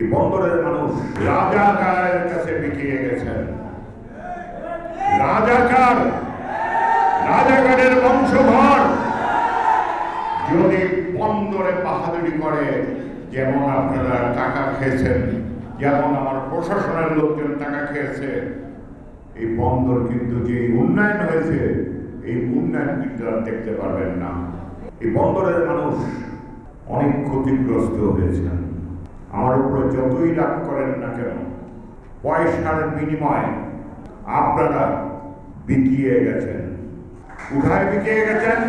এই বন্দরের মানুষ রাজাকারের কাছে বিকিয়ে গেছেন। রাজাকারের বংশধর যদি বন্দরে বাহাদুরি করে, যেমন আপনারা টাকা খেয়েছেন, যেমন আমার প্রশাসনের লোকজন টাকা খেয়েছে, এই বন্দর কিন্তু যে উন্নয়ন হয়েছে এই উন্নয়ন কিন্তু আর দেখতে পারবেন না। এই বন্দরের মানুষ অনেক ক্ষতিগ্রস্ত হয়েছেন। আমার উপরে যতই রাগ করেন না কেন, পয়সার বিনিময়ে আপনারা বিকিয়ে গেছেন। কোথায় বিকিয়ে গেছেন?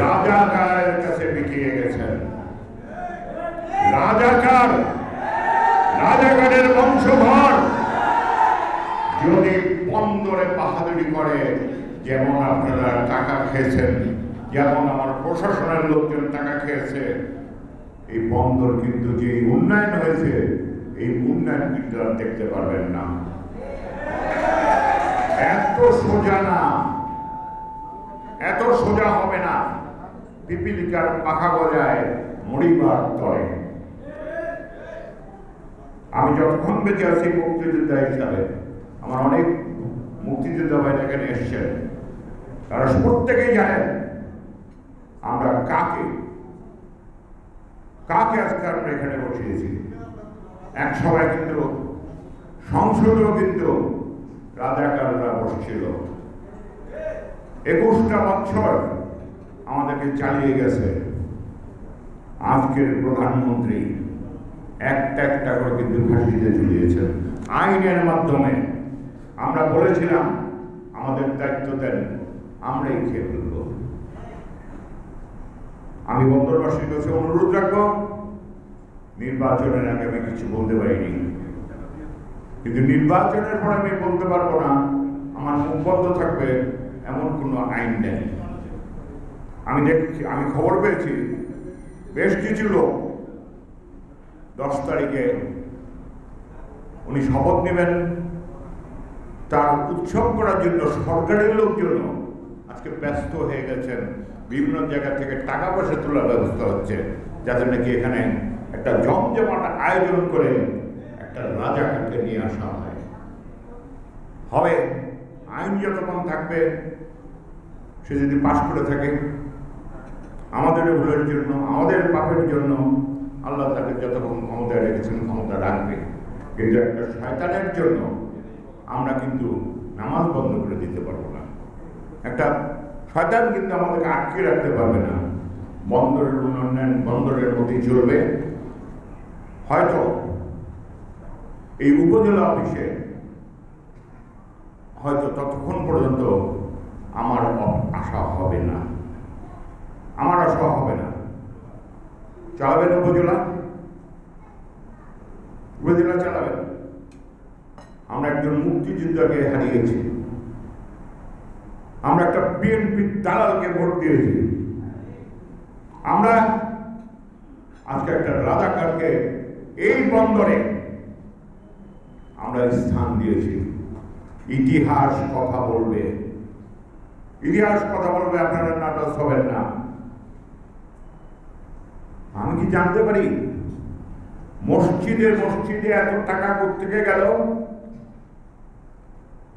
রাজাকারের কাছে বিকিয়ে গেছেন। রাজাকারের বংশধর যদি বন্দরে বাহাদুরি করে, যেমন আপনারা টাকা খেয়েছেন, যেমন আমার প্রশাসনের লোকজন টাকা খেয়েছে, এই বন্দর কিন্তু যে উন্নয়ন হয়েছে এই উন্নয়ন কিন্তু আর দেখতে পারবেন না। এত সোজা না, এত সোজা হবে না। পিপিলিকার পাখা গজায় মরিবার তরে। আমি যতক্ষণ বেঁচে আছি মুক্তিযোদ্ধা হিসাবে, আমার অনেক মুক্তিযোদ্ধা ভাই এখানে এসছেন, তারা প্রত্যেকেই জানেন আমরা কাকে আজকে আমরা এখানে বসিয়েছি। এক সময় কিন্তু সংসদেও কিন্তু রাজাকাররা বসছিল। 21টা বছর আমাদেরকে চালিয়ে গেছে। আজকের প্রধানমন্ত্রী একটা করে কিন্তু ফাঁসিতে ঝুলিয়েছেন আইনের মাধ্যমে। আমরা বলেছিলাম আমাদের দায়িত্ব দেন, আমরাই খেয়ে ফেলব। আমি বন্দরবাসীর কাছে অনুরোধ রাখবো, নির্বাচনের আগে আমি কিছু বলতে পারিনি, কিন্তু নির্বাচনের পর আমি বলতে পারবো না, আমার মুখ বন্ধ থাকবে এমন কোনো আইন নেই। আমি খবর পেয়েছি বেশ কিছু লোক 10 তারিখে উনি শপথ নেবেন, তার উৎসব করার জন্য সরকারের লোকজন আজকে ব্যস্ত হয়ে গেছেন। বিভিন্ন জায়গা থেকে টাকা পয়সা তোলার ব্যবস্থা হচ্ছে, যাতে নাকি এখানে একটা জমজমাট আয়োজন করে একটা রাজাকারকে নিয়ে আসা হবে। আইন যতক্ষণ থাকবে, সে যদি পাশ করে থাকে, আমাদের ভুলের জন্য, আমাদের পাপের জন্য আল্লাহ তাকে যতক্ষণ ক্ষমতায় রেখেছেন ক্ষমতা রাখবে। কিন্তু একটা শয়তানের জন্য আমরা কিন্তু নামাজ বন্ধ করে দিতে পারবো না। একটা শয়তান কিন্তু আমাদেরকে আটকে রাখতে পারবে না। বন্দরের উন্নয়ন বন্দরের মধ্যেই চলবে। হয়তো এই উপজেলা অফিসে হয়তো ততক্ষণ পর্যন্ত আমার আশা হবে না, চালাবেন উপজেলা চালাবেন। আমরা একজন মুক্তিযোদ্ধাকে হারিয়েছি, আমরা একটা বিএনপি দালালকে ভোট দিয়েছি, আমরা আজকে একটা রাজাকারকে এই বন্দরে আমরা স্থান দিয়েছি। ইতিহাস কথা বলবে, আপনারা নাটক হবেন না। আমি কি জানতে পারি মসজিদে এত টাকা কোত্থেকে গেল?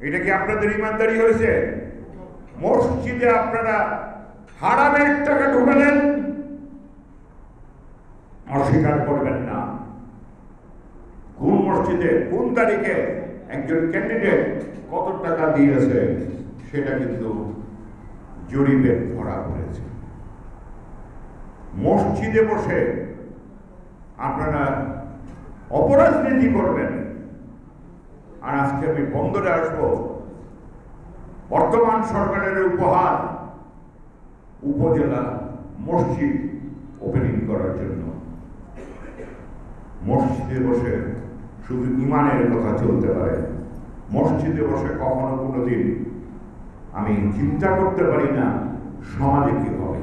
এটা কি আপনাদের ইমানদারি হয়েছে? মসজিদে আপনারা হারামের টাকা ঢুকালেন, অস্বীকার করবেন না। কোন মসজিদে কোন তারিখে একজন ক্যান্ডিডেট কত টাকা দিয়েছে সেটা কিন্তু জরিপে ধরা পড়েছে। মসজিদে বসে আপনারা অপরাজনীতি করবেন। আর আজকে আমি বন্দরে আসবো, বর্তমান সরকারের উপহার উপজেলা মসজিদ ওপেনিং করার জন্য। মসজিদে বসে শুধু ইমানের কথা চলতে পারে। মসজিদে বসে কখনো কোনোদিন আমি চিন্তা করতে পারি না সমাজে কি হবে।